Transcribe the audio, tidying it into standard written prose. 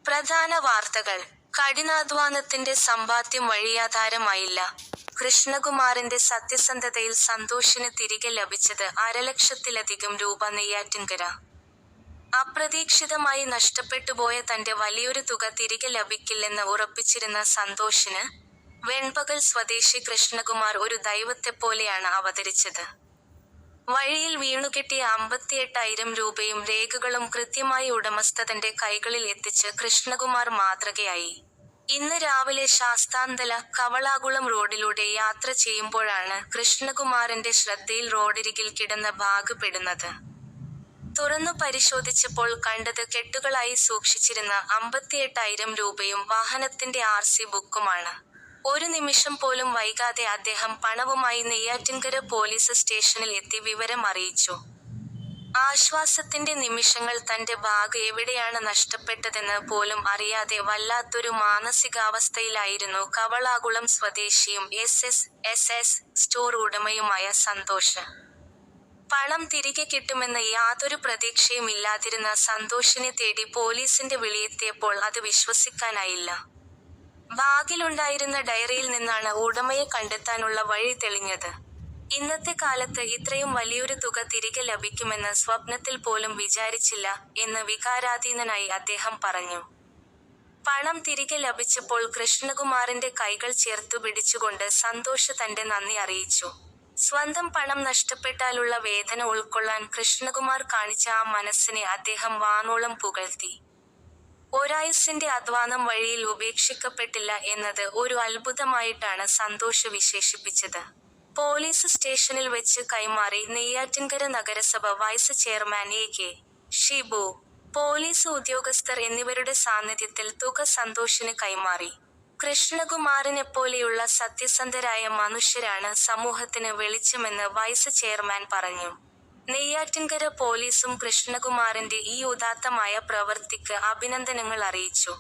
പ്രധാന വാർത്തകൾ. കഠിനാധ്വാനത്തിന്റെ സമ്പാദ്യം വഴിയാധാരമായില്ല. കൃഷ്ണകുമാറിന്റെ സത്യസന്ധതയിൽ സന്തോഷിന് തിരികെ ലഭിച്ചത് 1,00,000-ലധികം രൂപ. നെയ്യാറ്റിൻകര. അപ്രതീക്ഷിതമായി നഷ്ടപ്പെട്ടുപോയ തന്റെ വലിയൊരു തുക തിരികെ ലഭിക്കില്ലെന്ന് ഉറപ്പിച്ചിരുന്ന സന്തോഷിന്, വെൺപകൽ സ്വദേശി കൃഷ്ണകുമാർ ഒരു ദൈവത്തെപ്പോലെയാണ് അവതരിച്ചത്. വഴിയിൽ വീണുകിട്ടിയ 58,000 രൂപയും രേഖകളും കൃത്യമായി ഉടമസ്ഥന്റെ കൈകളിൽ എത്തിച്ച് കൃഷ്ണകുമാർ മാതൃകയായി. ഇന്ന് രാവിലെ ശാസ്താംതല കവളാകുളം റോഡിലൂടെ യാത്ര ചെയ്യുമ്പോഴാണ് കൃഷ്ണകുമാറിന്റെ ശ്രദ്ധയിൽ റോഡരികിൽ കിടന്ന ബാഗ് പെടുന്നത്. തുറന്നു പരിശോധിച്ചപ്പോൾ കണ്ടത് കെട്ടുകളായി സൂക്ഷിച്ചിരുന്ന 58,000 രൂപയും വാഹനത്തിന്റെ RC ബുക്കുമാണ്. ഒരു നിമിഷം പോലും വൈകാതെ അദ്ദേഹം പണവുമായി നെയ്യാറ്റിൻകര പോലീസ് സ്റ്റേഷനിൽ എത്തി വിവരം അറിയിച്ചു. ആശ്വാസത്തിന്റെ നിമിഷങ്ങൾ. തന്റെ ബാഗ് എവിടെയാണ് നഷ്ടപ്പെട്ടതെന്ന് പോലും അറിയാതെ വല്ലാത്തൊരു മാനസികാവസ്ഥയിലായിരുന്നു കവളാകുളം സ്വദേശിയും SS സ്റ്റോർ ഉടമയുമായ സന്തോഷ്. പണം തിരികെ കിട്ടുമെന്ന് യാതൊരു പ്രതീക്ഷയും ഇല്ലാതിരുന്ന സന്തോഷിനെ തേടി പോലീസിന്റെ വിളിയെത്തിയപ്പോൾ അത് വിശ്വസിക്കാനായില്ല. ബാഗിലുണ്ടായിരുന്ന ഡയറിയിൽ നിന്നാണ് ഉടമയെ കണ്ടെത്താനുള്ള വഴി തെളിഞ്ഞത്. ഇന്നത്തെ കാലത്ത് ഇത്രയും വലിയൊരു തുക തിരികെ ലഭിക്കുമെന്ന് സ്വപ്നത്തിൽ പോലും വിചാരിച്ചില്ല എന്ന് വികാരാധീനനായി അദ്ദേഹം പറഞ്ഞു. പണം തിരികെ ലഭിച്ചപ്പോൾ കൃഷ്ണകുമാറിന്റെ കൈകൾ ചേർത്തുപിടിച്ചുകൊണ്ട് സന്തോഷ് തന്റെ നന്ദി അറിയിച്ചു. സ്വന്തം പണം നഷ്ടപ്പെട്ടാലുള്ള വേദന ഉൾക്കൊള്ളാൻ കൃഷ്ണകുമാർ കാണിച്ച ആ മനസ്സിനെ അദ്ദേഹം വാനോളം പുകഴ്ത്തി. ഒരായുസ്സിന്റെ അധ്വാനം വഴിയിൽ ഉപേക്ഷിക്കപ്പെട്ടില്ല എന്നത് ഒരു അത്ഭുതമായിട്ടാണ് സന്തോഷ് വിശേഷിപ്പിച്ചത്. പോലീസ് സ്റ്റേഷനിൽ വെച്ച് കൈമാറി. നെയ്യാറ്റിൻകര നഗരസഭ vice chairman AK Shibu, police ഉദ്യോഗസ്ഥർ എന്നിവരുടെ സാന്നിധ്യത്തിൽ തുക സന്തോഷിന് കൈമാറി. കൃഷ്ണകുമാറിനെപ്പോലെയുള്ള സത്യസന്ധരായ മനുഷ്യരാണ് സമൂഹത്തിന് വെളിച്ചമെന്ന് വൈസ് ചെയർമാൻ പറഞ്ഞു. നെയ്യാറ്റിൻകര പോലീസും കൃഷ്ണകുമാറിന്റെ ഈ ഉദാത്തമായ പ്രവൃത്തിക്ക് അഭിനന്ദനങ്ങൾ അറിയിച്ചു.